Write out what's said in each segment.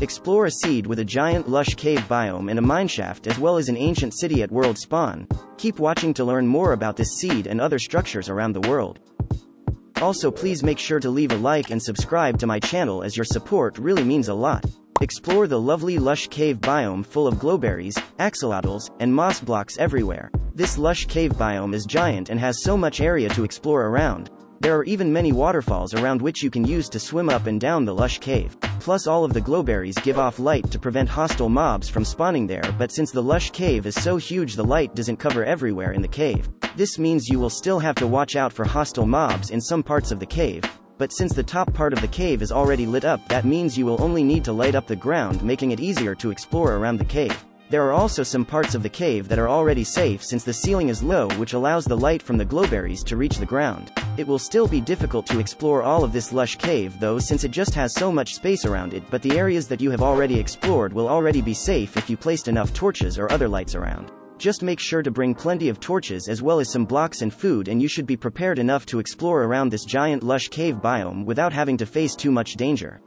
Explore a seed with a giant lush cave biome and a mineshaft as well as an ancient city at world spawn. Keep watching to learn more about this seed and other structures around the world. Also, please make sure to leave a like and subscribe to my channel as your support really means a lot. Explore the lovely lush cave biome full of glowberries, axolotls, and moss blocks everywhere. This lush cave biome is giant and has so much area to explore around. There are even many waterfalls around which you can use to swim up and down the lush cave. Plus all of the glowberries give off light to prevent hostile mobs from spawning there, but since the lush cave is so huge the light doesn't cover everywhere in the cave. This means you will still have to watch out for hostile mobs in some parts of the cave. But since the top part of the cave is already lit up, that means you will only need to light up the ground, making it easier to explore around the cave. There are also some parts of the cave that are already safe since the ceiling is low, which allows the light from the glowberries to reach the ground. It will still be difficult to explore all of this lush cave though, since it just has so much space around it, but the areas that you have already explored will already be safe if you placed enough torches or other lights around. Just make sure to bring plenty of torches as well as some blocks and food, and you should be prepared enough to explore around this giant lush cave biome without having to face too much danger.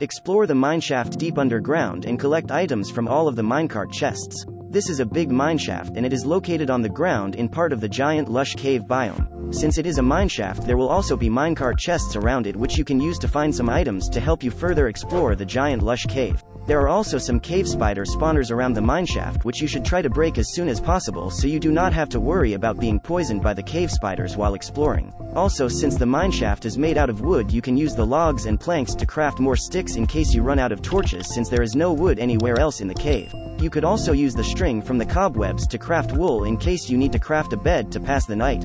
Explore the mineshaft deep underground and collect items from all of the minecart chests. This is a big mineshaft and it is located on the ground in part of the giant lush cave biome. Since it is a mineshaft, there will also be minecart chests around it which you can use to find some items to help you further explore the giant lush cave. There are also some cave spider spawners around the mineshaft which you should try to break as soon as possible so you do not have to worry about being poisoned by the cave spiders while exploring. Also, since the mineshaft is made out of wood, you can use the logs and planks to craft more sticks in case you run out of torches, since there is no wood anywhere else in the cave. You could also use the string from the cobwebs to craft wool in case you need to craft a bed to pass the night.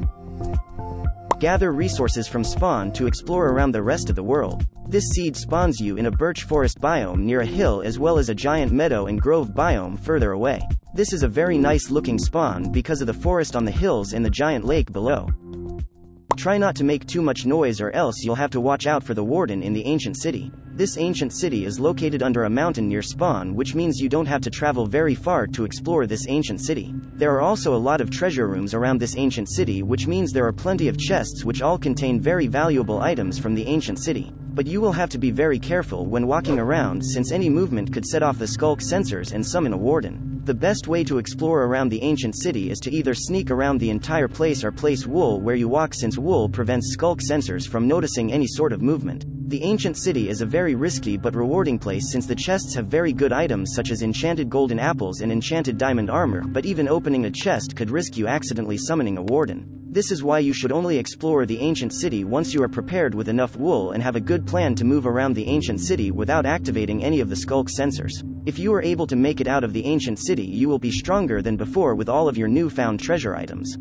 Gather resources from spawn to explore around the rest of the world. This seed spawns you in a birch forest biome near a hill as well as a giant meadow and grove biome further away. This is a very nice looking spawn because of the forest on the hills and the giant lake below. Try not to make too much noise or else you'll have to watch out for the warden in the ancient city. This ancient city is located under a mountain near spawn, which means you don't have to travel very far to explore this ancient city. There are also a lot of treasure rooms around this ancient city, which means there are plenty of chests which all contain very valuable items from the ancient city. But you will have to be very careful when walking around, since any movement could set off the skulk sensors and summon a warden. The best way to explore around the ancient city is to either sneak around the entire place or place wool where you walk, since wool prevents skulk sensors from noticing any sort of movement. The ancient city is a very risky but rewarding place since the chests have very good items such as enchanted golden apples and enchanted diamond armor, but even opening a chest could risk you accidentally summoning a warden. This is why you should only explore the ancient city once you are prepared with enough wool and have a good plan to move around the ancient city without activating any of the skulk sensors. If you are able to make it out of the ancient city, you will be stronger than before with all of your newfound treasure items.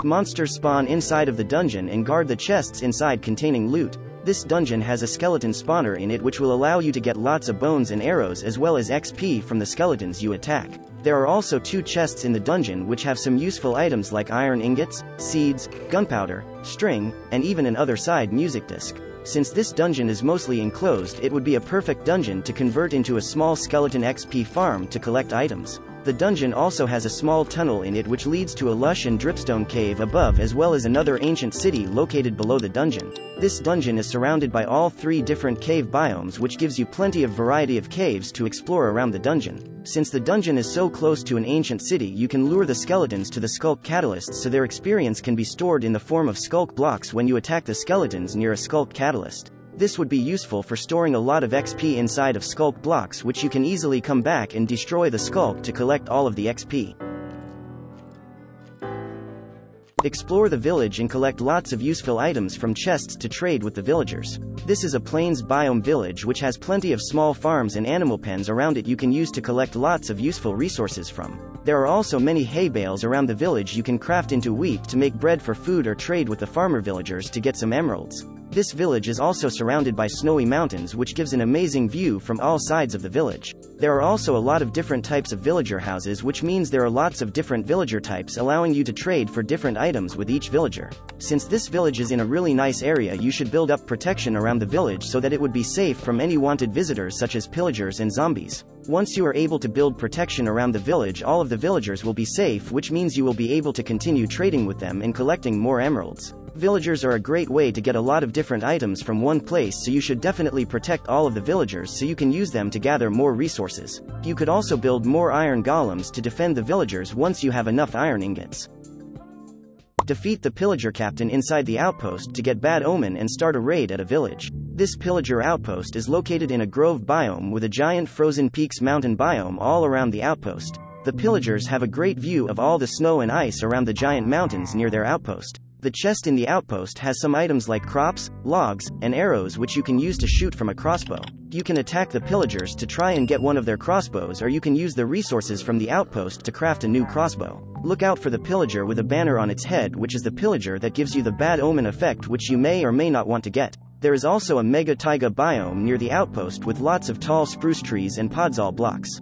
Monsters spawn inside of the dungeon and guard the chests inside containing loot. This dungeon has a skeleton spawner in it which will allow you to get lots of bones and arrows as well as XP from the skeletons you attack. There are also 2 chests in the dungeon which have some useful items like iron ingots, seeds, gunpowder, string, and even an other side music disc. Since this dungeon is mostly enclosed, it would be a perfect dungeon to convert into a small skeleton XP farm to collect items. The dungeon also has a small tunnel in it which leads to a lush and dripstone cave above as well as another ancient city located below the dungeon. This dungeon is surrounded by all 3 different cave biomes, which gives you plenty of variety of caves to explore around the dungeon. Since the dungeon is so close to an ancient city, you can lure the skeletons to the skulk catalyst so their experience can be stored in the form of skulk blocks when you attack the skeletons near a skulk catalyst. This would be useful for storing a lot of XP inside of skulk blocks, which you can easily come back and destroy the skulk to collect all of the XP. Explore the village and collect lots of useful items from chests to trade with the villagers. This is a plains biome village which has plenty of small farms and animal pens around it you can use to collect lots of useful resources from. There are also many hay bales around the village you can craft into wheat to make bread for food or trade with the farmer villagers to get some emeralds. This village is also surrounded by snowy mountains which gives an amazing view from all sides of the village. There are also a lot of different types of villager houses, which means there are lots of different villager types allowing you to trade for different items with each villager. Since this village is in a really nice area, you should build up protection around the village so that it would be safe from any wanted visitors such as pillagers and zombies. Once you are able to build protection around the village, all of the villagers will be safe, which means you will be able to continue trading with them and collecting more emeralds. Villagers are a great way to get a lot of different items from one place, so you should definitely protect all of the villagers so you can use them to gather more resources. You could also build more iron golems to defend the villagers once you have enough iron ingots. Defeat the Pillager captain inside the outpost to get Bad Omen and start a raid at a village. This Pillager Outpost is located in a grove biome with a giant frozen peaks mountain biome all around the outpost. The pillagers have a great view of all the snow and ice around the giant mountains near their outpost. The chest in the outpost has some items like crops, logs, and arrows which you can use to shoot from a crossbow. You can attack the pillagers to try and get one of their crossbows, or you can use the resources from the outpost to craft a new crossbow. Look out for the pillager with a banner on its head, which is the pillager that gives you the Bad Omen effect, which you may or may not want to get. There is also a mega taiga biome near the outpost with lots of tall spruce trees and podzol blocks.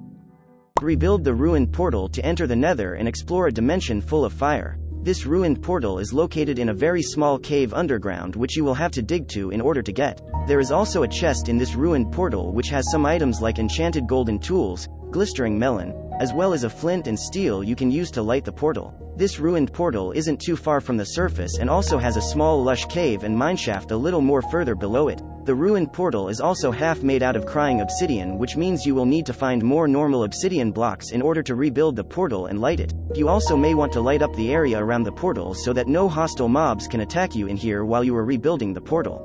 Rebuild the ruined portal to enter the Nether and explore a dimension full of fire. This ruined portal is located in a very small cave underground which you will have to dig to in order to get. There is also a chest in this ruined portal which has some items like enchanted golden tools, glistering melon, as well as a flint and steel you can use to light the portal. This ruined portal isn't too far from the surface and also has a small lush cave and mineshaft a little more further below it. The ruined portal is also half made out of crying obsidian, which means you will need to find more normal obsidian blocks in order to rebuild the portal and light it. You also may want to light up the area around the portal so that no hostile mobs can attack you in here while you are rebuilding the portal.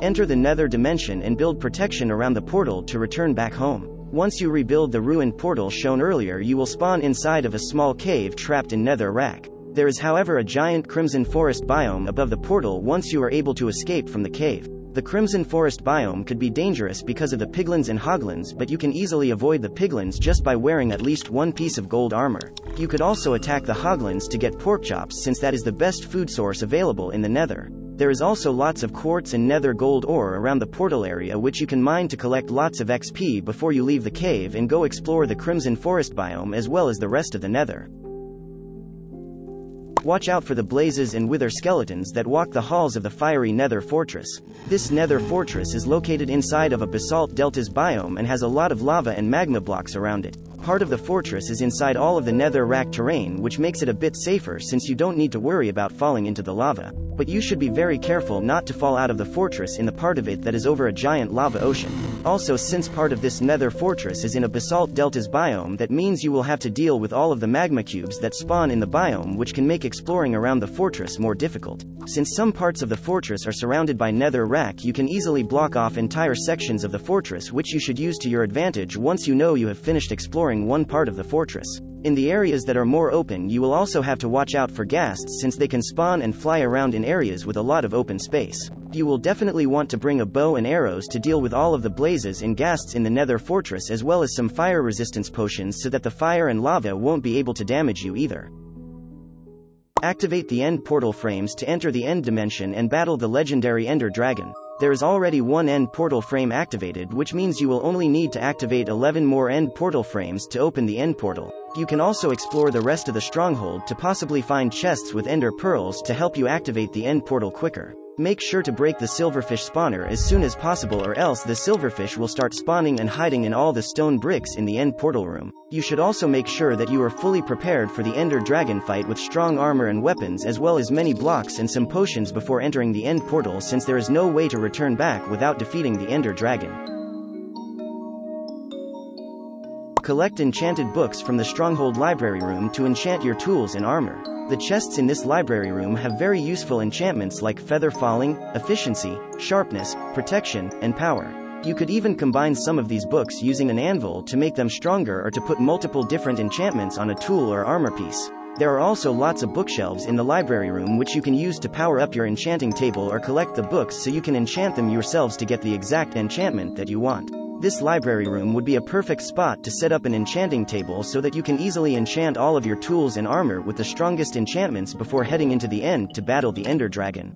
Enter the Nether dimension and build protection around the portal to return back home. Once you rebuild the ruined portal shown earlier, you will spawn inside of a small cave trapped in nether rack. There is however a giant crimson forest biome above the portal once you are able to escape from the cave. The crimson forest biome could be dangerous because of the piglins and hoglins, but you can easily avoid the piglins just by wearing at least one piece of gold armor. You could also attack the hoglins to get pork chops, since that is the best food source available in the nether. There is also lots of quartz and nether gold ore around the portal area which you can mine to collect lots of XP before you leave the cave and go explore the crimson forest biome as well as the rest of the nether. Watch out for the blazes and wither skeletons that walk the halls of the fiery Nether Fortress. This Nether Fortress is located inside of a basalt deltas biome and has a lot of lava and magma blocks around it. Part of the fortress is inside all of the nether rack terrain, which makes it a bit safer since you don't need to worry about falling into the lava. But you should be very careful not to fall out of the fortress in the part of it that is over a giant lava ocean. Also, since part of this Nether Fortress is in a basalt deltas biome, that means you will have to deal with all of the magma cubes that spawn in the biome, which can make exploring around the fortress more difficult. Since some parts of the fortress are surrounded by nether rack, you can easily block off entire sections of the fortress, which you should use to your advantage once you know you have finished exploring one part of the fortress. In the areas that are more open, you will also have to watch out for ghasts since they can spawn and fly around in areas with a lot of open space. You will definitely want to bring a bow and arrows to deal with all of the blazes and ghasts in the Nether Fortress, as well as some fire resistance potions so that the fire and lava won't be able to damage you either. Activate the end portal frames to enter the end dimension and battle the legendary Ender Dragon. There is already one end portal frame activated, which means you will only need to activate 11 more end portal frames to open the end portal. You can also explore the rest of the stronghold to possibly find chests with ender pearls to help you activate the end portal quicker. Make sure to break the silverfish spawner as soon as possible, or else the silverfish will start spawning and hiding in all the stone bricks in the end portal room. You should also make sure that you are fully prepared for the Ender Dragon fight with strong armor and weapons, as well as many blocks and some potions before entering the end portal, since there is no way to return back without defeating the Ender Dragon. Collect enchanted books from the Stronghold library room to enchant your tools and armor. The chests in this library room have very useful enchantments like feather falling, efficiency, sharpness, protection, and power. You could even combine some of these books using an anvil to make them stronger, or to put multiple different enchantments on a tool or armor piece. There are also lots of bookshelves in the library room which you can use to power up your enchanting table or collect the books so you can enchant them yourselves to get the exact enchantment that you want. This library room would be a perfect spot to set up an enchanting table so that you can easily enchant all of your tools and armor with the strongest enchantments before heading into the end to battle the Ender Dragon.